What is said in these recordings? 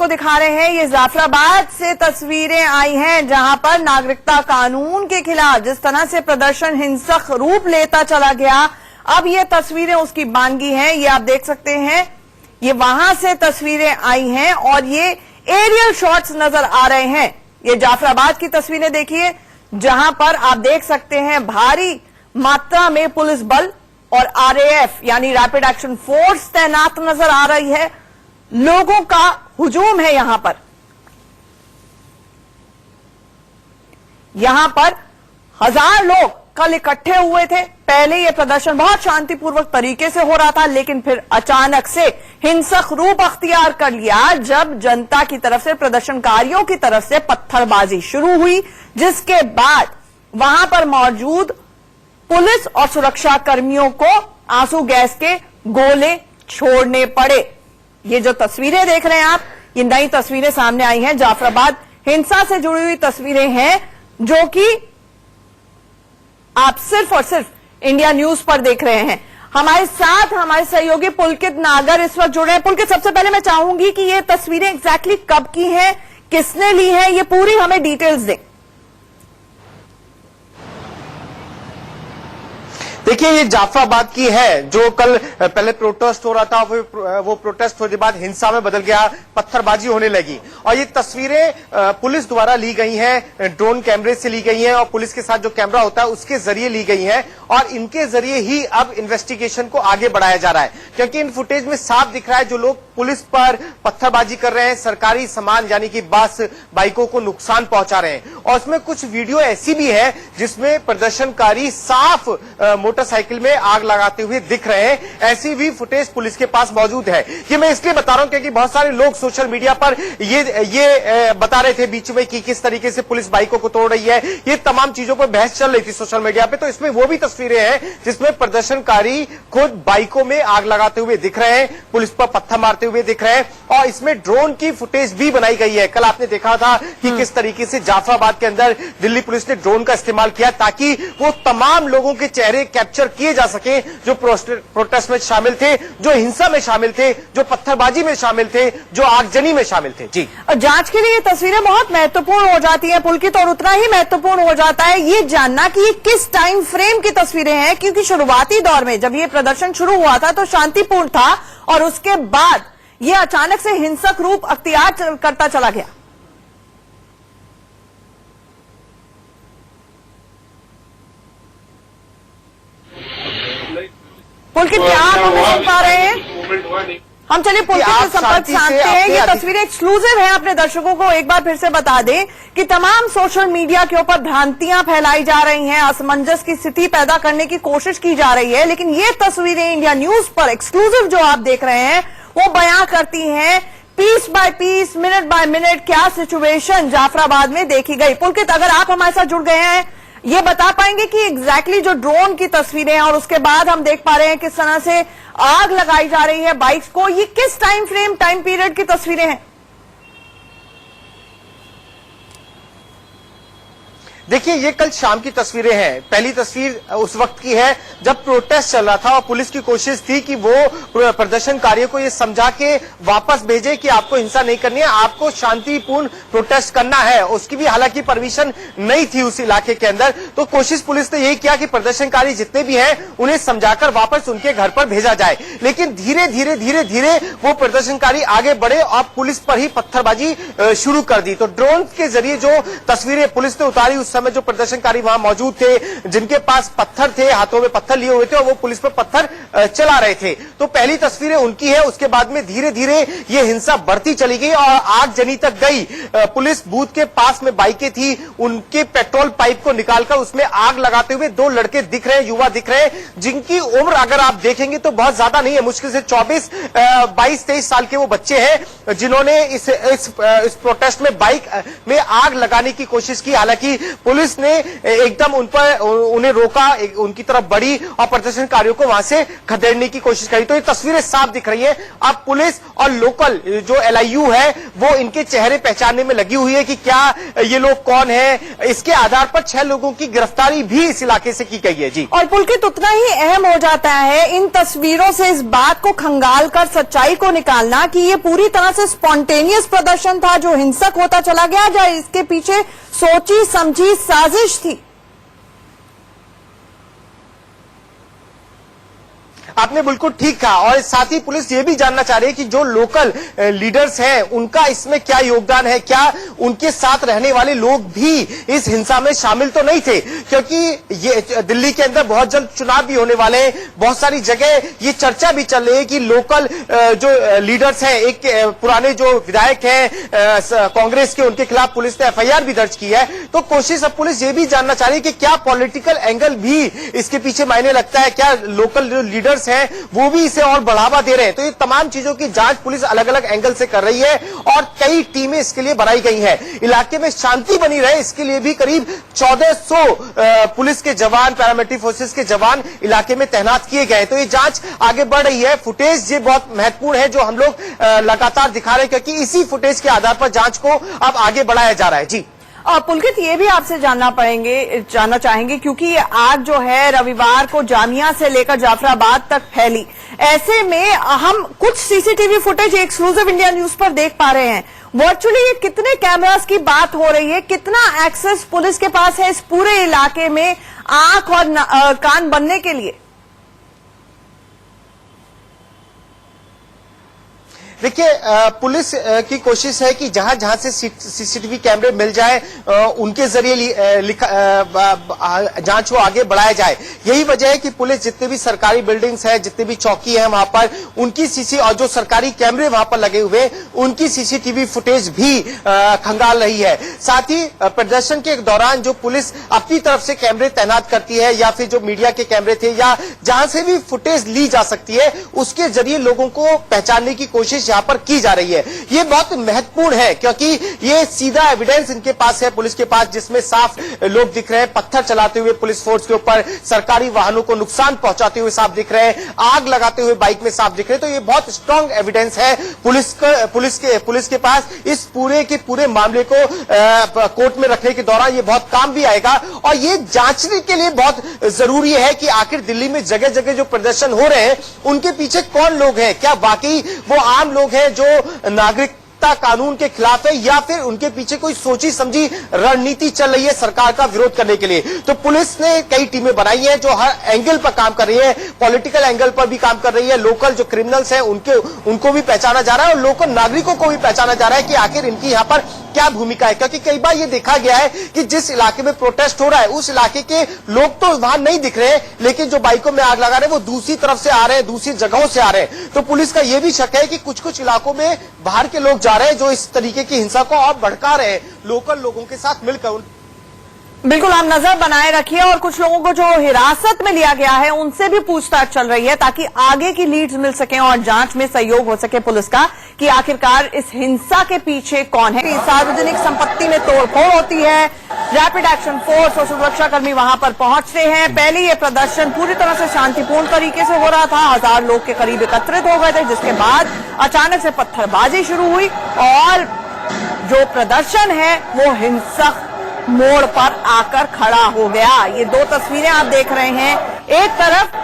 को दिखा रहे हैं, ये जाफराबाद से तस्वीरें आई हैं जहां पर नागरिकता कानून के खिलाफ जिस तरह से प्रदर्शन हिंसक रूप लेता चला गया, अब ये तस्वीरें उसकी बानगी हैं। ये आप देख सकते हैं, ये वहां से तस्वीरें आई हैं और ये एरियल शॉट्स नजर आ रहे हैं। ये जाफराबाद की तस्वीरें देखिए जहां पर आप देख सकते हैं भारी मात्रा में पुलिस बल और आरएएफ यानी रैपिड एक्शन फोर्स तैनात नजर आ रही है। लोगों का हुजूम है यहां पर हजार लोग कल इकट्ठे हुए थे। पहले यह प्रदर्शन बहुत शांतिपूर्वक तरीके से हो रहा था, लेकिन फिर अचानक से हिंसक रूप अख्तियार कर लिया जब जनता की तरफ से, प्रदर्शनकारियों की तरफ से पत्थरबाजी शुरू हुई, जिसके बाद वहां पर मौजूद पुलिस और सुरक्षा कर्मियों को आंसू गैस के गोले छोड़ने पड़े। ये जो तस्वीरें देख रहे हैं आप, ये नई तस्वीरें सामने आई हैं, जाफराबाद हिंसा से जुड़ी हुई तस्वीरें हैं जो कि आप सिर्फ और सिर्फ इंडिया न्यूज पर देख रहे हैं। हमारे साथ हमारे सहयोगी पुलकित नागर इस वक्त जुड़े हैं। पुलकित, सबसे पहले मैं चाहूंगी कि ये तस्वीरें एग्जैक्टली कब की हैं, किसने ली हैं, ये पूरी हमें डिटेल्स दें। देखिए, ये जाफराबाद की है जो कल पहले प्रोटेस्ट हो रहा था, वो प्रोटेस्ट होने के बाद हिंसा में बदल गया, पत्थरबाजी होने लगी। और ये तस्वीरें पुलिस द्वारा ली गई हैं, ड्रोन कैमरे से ली गई हैं और पुलिस के साथ जो कैमरा होता है उसके जरिए ली गई हैं और इनके जरिए ही अब इन्वेस्टिगेशन को आगे बढ़ाया जा रहा है। क्योंकि इन फुटेज में साफ दिख रहा है जो लोग पुलिस पर पत्थरबाजी कर रहे हैं, सरकारी सामान यानी कि बस, बाइकों को नुकसान पहुंचा रहे हैं। और उसमें कुछ वीडियो ऐसी भी है जिसमें प्रदर्शनकारी साफ मोटरसाइकिल में आग लगाते हुए दिख रहे हैं। ऐसी भी फुटेज पुलिस के पास मौजूद है। ये मैं इसलिए बता रहा हूं क्योंकि बहुत सारे लोग सोशल मीडिया पर ये बता रहे थे बीच में कि किस तरीके से पुलिस बाइकों को तोड़ रही है। ये तमाम चीजों पर बहस चल रही थी सोशल मीडिया पे। तो इसमें वो भी तस्वीरें हैं जिसमें प्रदर्शनकारी खुद बाइकों में आग लगाते हुए दिख रहे हैं, पुलिस पर पत्थर मारते हुए दिख रहे हैं और इसमें ड्रोन की फुटेज भी बनाई गई है। कल आपने देखा था कि किस तरीके से जाफराबाद के अंदर दिल्ली पुलिस ने ड्रोन का इस्तेमाल किया ताकि वो तमाम लोगों के चेहरे कैप्चर किए जा सके जो प्रोटेस्ट में शामिल थे, जो हिंसा में शामिल थे, जो पत्थरबाजी में शामिल थे, जो आगजनी में शामिल थे। जी, जांच के लिए ये तस्वीरें बहुत महत्वपूर्ण हो जाती हैं पुलकित, और उतना ही महत्वपूर्ण हो जाता है ये जानना कि ये किस टाइम फ्रेम की तस्वीरें हैं, क्योंकि शुरुआती दौर में जब ये प्रदर्शन शुरू हुआ था तो शांतिपूर्ण था और उसके बाद ये अचानक से हिंसक रूप अख्तियार करता चला गया। पुलकित, क्या आप हमें सुन पा रहे हैं? हम चलिए पुलकित से संपर्क साधते हैं। ये तस्वीरें एक्सक्लूसिव है, अपने दर्शकों को एक बार फिर से बता दें कि तमाम सोशल मीडिया के ऊपर भ्रांतियां फैलाई जा रही हैं, असमंजस की स्थिति पैदा करने की कोशिश की जा रही है, लेकिन ये तस्वीरें इंडिया न्यूज पर एक्सक्लूसिव जो आप देख रहे हैं वो बयां करती हैं piece by piece, minute by minute क्या सिचुएशन जाफराबाद में देखी गई। पुलकित, अगर आप हमारे साथ जुड़ गए हैं, ये बता पाएंगे कि एग्जैक्टली जो ड्रोन की तस्वीरें हैं और उसके बाद हम देख पा रहे हैं किस तरह से आग लगाई जा रही है बाइक्स को, ये किस टाइम फ्रेम, टाइम पीरियड की तस्वीरें हैं? देखिए, ये कल शाम की तस्वीरें हैं। पहली तस्वीर उस वक्त की है जब प्रोटेस्ट चल रहा था और पुलिस की कोशिश थी कि वो प्रदर्शनकारियों को ये समझा के वापस भेजे कि आपको हिंसा नहीं करनी है, आपको शांतिपूर्ण प्रोटेस्ट करना है। उसकी भी हालांकि परमिशन नहीं थी उस इलाके के अंदर। तो कोशिश पुलिस ने यही किया कि प्रदर्शनकारी जितने भी हैं उन्हें समझाकर वापस उनके घर पर भेजा जाए। लेकिन धीरे धीरे धीरे धीरे वो प्रदर्शनकारी आगे बढ़े और पुलिस पर ही पत्थरबाजी शुरू कर दी। तो ड्रोन के जरिए जो तस्वीरें पुलिस ने उतारी, उस में जो प्रदर्शनकारी वहां मौजूद थे, जिनके पास पत्थर थे, हाथों में पत्थर लिए हुए थे और वो पुलिस पर पत्थर चला रहे थे। तो पहली तस्वीरें उनकी है। उसके बाद में धीरे धीरे ये हिंसा बढ़ती चली गई और आगजनी तक गई। पुलिस बूथ के पास में बाइकें थी, उनके पेट्रोल पाइप को निकालकर उसमें आग लगाते हुए दो लड़के दिख रहे हैं, युवा दिख रहे हैं, जिनकी उम्र अगर आप देखेंगे तो बहुत ज्यादा नहीं है, मुश्किल से 22-23 साल के वो बच्चे हैं जिन्होंने इस प्रोटेस्ट में बाइक में आग लगाने की कोशिश की। हालांकि पुलिस ने एकदम उन्हें रोका, उनकी तरफ बढ़ी और प्रदर्शनकारियों को वहां से खदेड़ने की कोशिश करी। तो ये तस्वीरें साफ दिख रही है। अब पुलिस और लोकल जो LIU है वो इनके चेहरे पहचानने में लगी हुई है कि क्या ये लोग कौन है। इसके आधार पर 6 लोगों की गिरफ्तारी भी इस इलाके से की गई है। जी, और पुलकित उतना ही अहम हो जाता है इन तस्वीरों से इस बात को खंगाल कर सच्चाई को निकालना कि ये पूरी तरह से स्पॉन्टेनियस प्रदर्शन था जो हिंसक होता चला गया, या इसके पीछे सोची समझी साजिश थी। आपने बिल्कुल ठीक कहा। और साथ ही पुलिस ये भी जानना चाह रही है कि जो लोकल लीडर्स हैं उनका इसमें क्या योगदान है, क्या उनके साथ रहने वाले लोग भी इस हिंसा में शामिल तो नहीं थे, क्योंकि ये दिल्ली के अंदर बहुत जल्द चुनाव भी होने वाले हैं। बहुत सारी जगह ये चर्चा भी चल रही है कि लोकल जो लीडर्स हैं, एक पुराने जो विधायक हैं कांग्रेस के, उनके खिलाफ पुलिस ने FIR भी दर्ज की है। तो कोशिश अब पुलिस ये भी जानना चाह रही है कि क्या पॉलिटिकल एंगल भी इसके पीछे मायने लगता है, क्या लोकल जो लीडर्स हैं वो भी इसे और बढ़ावा दे रहे हैं। तो ये तमाम चीजों की जांच पुलिस अलग अलग एंगल से कर रही है और कई टीमें इसके लिए बनाई गई हैं। इलाके में शांति बनी रहे इसके लिए भी करीब 1400 पुलिस के जवान, पैरामिलिट्री फोर्सेस के जवान इलाके में तैनात किए गए। तो ये जांच आगे बढ़ रही है। फुटेज ये बहुत महत्वपूर्ण है जो हम लोग लगातार दिखा रहे हैं, क्योंकि इसी फुटेज के आधार पर जांच को अब आगे बढ़ाया जा रहा है। जी, पुलकित ये भी आपसे जानना चाहेंगे क्योंकि ये आग जो है रविवार को जामिया से लेकर जाफराबाद तक फैली। ऐसे में हम कुछ CCTV footage exclusive India news पर देख पा रहे हैं। वर्चुअली ये कितने कैमरास की बात हो रही है, कितना एक्सेस पुलिस के पास है इस पूरे इलाके में आंख और कान बनने के लिए? देखिए, पुलिस की कोशिश है कि जहां जहां से CCTV कैमरे मिल जाए उनके जरिए जांच को आगे बढ़ाया जाए। यही वजह है कि पुलिस जितने भी सरकारी बिल्डिंग्स है, जितने भी चौकी है वहां पर उनकी और जो सरकारी कैमरे वहां पर लगे हुए उनकी CCTV फुटेज भी खंगाल रही है। साथ ही प्रदर्शन के दौरान जो पुलिस अपनी तरफ से कैमरे तैनात करती है या फिर जो मीडिया के कैमरे थे या जहां से भी फुटेज ली जा सकती है उसके जरिए लोगों को पहचानने की कोशिश यहां पर की जा रही है। ये बहुत महत्वपूर्ण है क्योंकि ये सीधा एविडेंस इनके पास है, पुलिस के पास, जिसमें साफ लोग दिख रहे हैं पत्थर चलाते हुए पुलिस फोर्स के ऊपर, सरकारी वाहनों को नुकसान पहुंचाते हुए साफ दिख रहे हैं, आग लगाते हुए बाइक में साफ दिख रहे हैं। तो ये बहुत स्ट्रांग एविडेंस है पुलिस के पास। इस पूरे के पूरे मामले को कोर्ट में रखने के दौरान ये बहुत काम भी आएगा और ये जांचने के लिए बहुत जरूरी है कि आखिर दिल्ली में जगह जगह जो प्रदर्शन हो रहे हैं उनके पीछे कौन लोग हैं। क्या वाकई वो आम लोग हैं जो नागरिकता कानून के खिलाफ है या फिर उनके पीछे कोई सोची समझी रणनीति चल रही है सरकार का विरोध करने के लिए। तो पुलिस ने कई टीमें बनाई हैं जो हर एंगल पर काम कर रही है, पॉलिटिकल एंगल पर भी काम कर रही है। लोकल जो क्रिमिनल्स हैं उनको भी पहचाना जा रहा है और लोकल नागरिकों को भी पहचाना जा रहा है कि आखिर इनकी यहां पर क्या भूमिका है। क्योंकि कई बार ये देखा गया है कि जिस इलाके में प्रोटेस्ट हो रहा है उस इलाके के लोग तो वहां नहीं दिख रहे हैं, लेकिन जो बाइकों में आग लगा रहे हैं वो दूसरी तरफ से आ रहे हैं, दूसरी जगहों से आ रहे हैं। तो पुलिस का यह भी शक है कि कुछ कुछ इलाकों में बाहर के लोग जा रहे हैं जो इस तरीके की हिंसा को और भड़का रहे हैं लोकल लोगों के साथ मिलकर। बिल्कुल, आप नजर बनाए रखिए और कुछ लोगों को जो हिरासत में लिया गया है उनसे भी पूछताछ चल रही है ताकि आगे की लीड्स मिल सके और जांच में सहयोग हो सके पुलिस का कि आखिरकार इस हिंसा के पीछे कौन है। सार्वजनिक संपत्ति में तोड़फोड़ होती है, रैपिड एक्शन फोर्स और सुरक्षाकर्मी वहां पर पहुंचते हैं। पहले ये प्रदर्शन पूरी तरह से शांतिपूर्ण तरीके से हो रहा था, 1000 लोग के करीब एकत्रित हो गए थे, जिसके बाद अचानक से पत्थरबाजी शुरू हुई और जो प्रदर्शन है वो हिंसक मोड़ पर आकर खड़ा हो गया। ये दो तस्वीरें आप देख रहे हैं, एक तरफ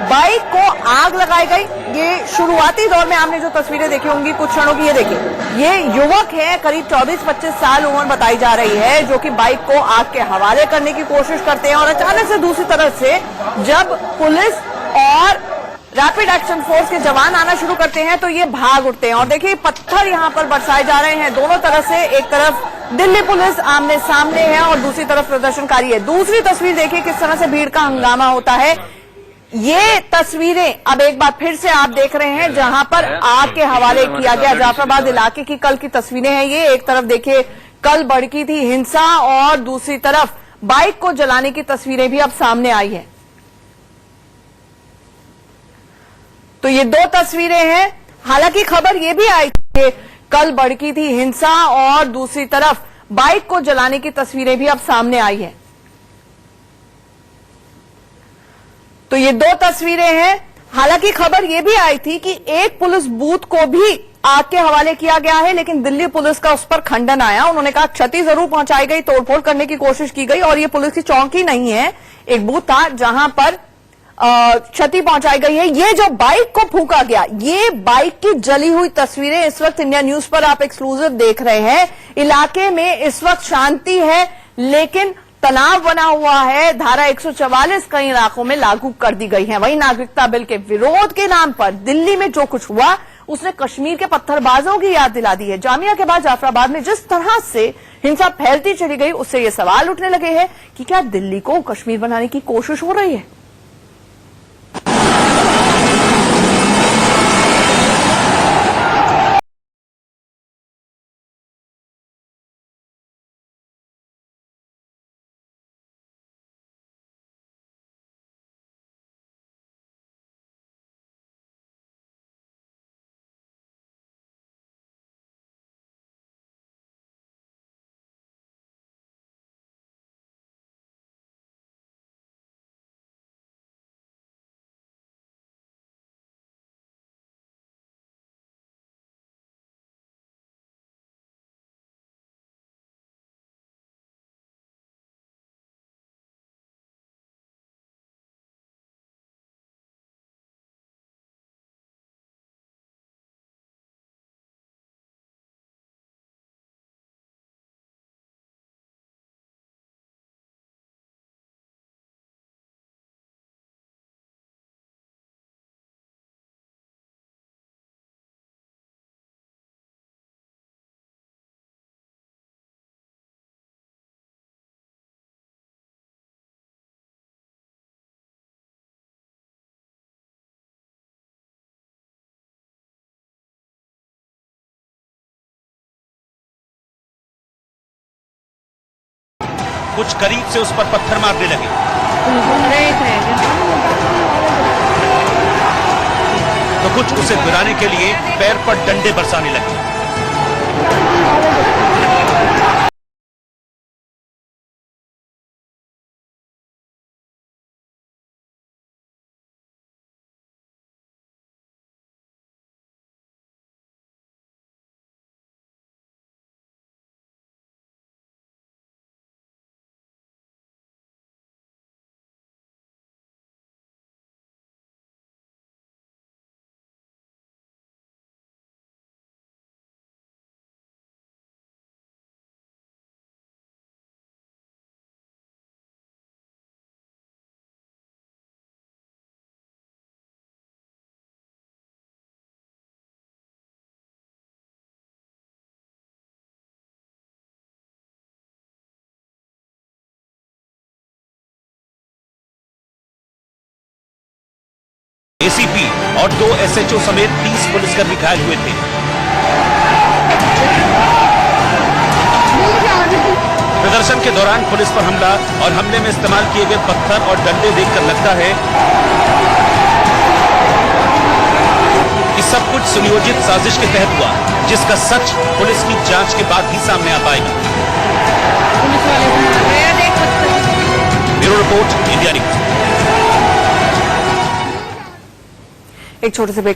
बाइक को आग लगाई गई। ये शुरुआती दौर में आपने जो तस्वीरें देखी होंगी कुछ क्षणों की, ये देखिए, ये युवक है, करीब 24-25 साल उम्र बताई जा रही है, जो कि बाइक को आग के हवाले करने की कोशिश करते हैं और अचानक से दूसरी तरफ से जब पुलिस और रैपिड एक्शन फोर्स के जवान आना शुरू करते हैं तो ये भाग उठते हैं। और देखिए पत्थर यहां पर बरसाए जा रहे हैं दोनों तरफ से, एक तरफ दिल्ली पुलिस आमने सामने है और दूसरी तरफ प्रदर्शनकारी है। दूसरी तस्वीर देखिए किस तरह से भीड़ का हंगामा होता है। ये तस्वीरें अब एक बार फिर से आप देख रहे हैं जहां पर आग के हवाले किया गया जाफराबाद इलाके की कल की तस्वीरें हैं ये। एक तरफ देखिए कल भड़की थी हिंसा और दूसरी तरफ बाइक को जलाने की तस्वीरें भी अब सामने आई है। तो ये दो तस्वीरें हैं। हालांकि खबर ये भी आई कि कल भड़की थी हिंसा और दूसरी तरफ बाइक को जलाने की तस्वीरें भी अब सामने आई हैं। तो ये दो तस्वीरें हैं। हालांकि खबर यह भी आई थी कि एक पुलिस बूथ को भी आग के हवाले किया गया है, लेकिन दिल्ली पुलिस का उस पर खंडन आया। उन्होंने कहा क्षति जरूर पहुंचाई गई, तोड़फोड़ करने की कोशिश की गई और ये पुलिस की चौकी नहीं है, एक बूथ था जहां पर क्षति पहुंचाई गई है। ये जो बाइक को फूंका गया, ये बाइक की जली हुई तस्वीरें इस वक्त इंडिया न्यूज पर आप एक्सक्लूसिव देख रहे हैं। इलाके में इस वक्त शांति है, लेकिन तनाव बना हुआ है। धारा 144 कई इलाकों में लागू कर दी गई है। वहीं नागरिकता बिल के विरोध के नाम पर दिल्ली में जो कुछ हुआ, उसने कश्मीर के पत्थरबाजों की याद दिला दी है। जामिया के बाद जाफराबाद में जिस तरह से हिंसा फैलती चली गई, उससे ये सवाल उठने लगे हैं कि क्या दिल्ली को कश्मीर बनाने की कोशिश हो रही है। कुछ करीब से उस पर पत्थर मारने लगे। तो कुछ उसे गिराने के लिए पैर पर डंडे बरसाने लगे। एसीपी और 2 एसएचओ समेत 30 पुलिसकर्मी घायल हुए थे। प्रदर्शन के दौरान पुलिस पर हमला और हमले में इस्तेमाल किए गए पत्थर और डंडे देखकर लगता है कि सब कुछ सुनियोजित साजिश के तहत हुआ, जिसका सच पुलिस की जांच के बाद ही सामने आ पाएगा। Bureau report, India news. एक छोटे से ब्रेक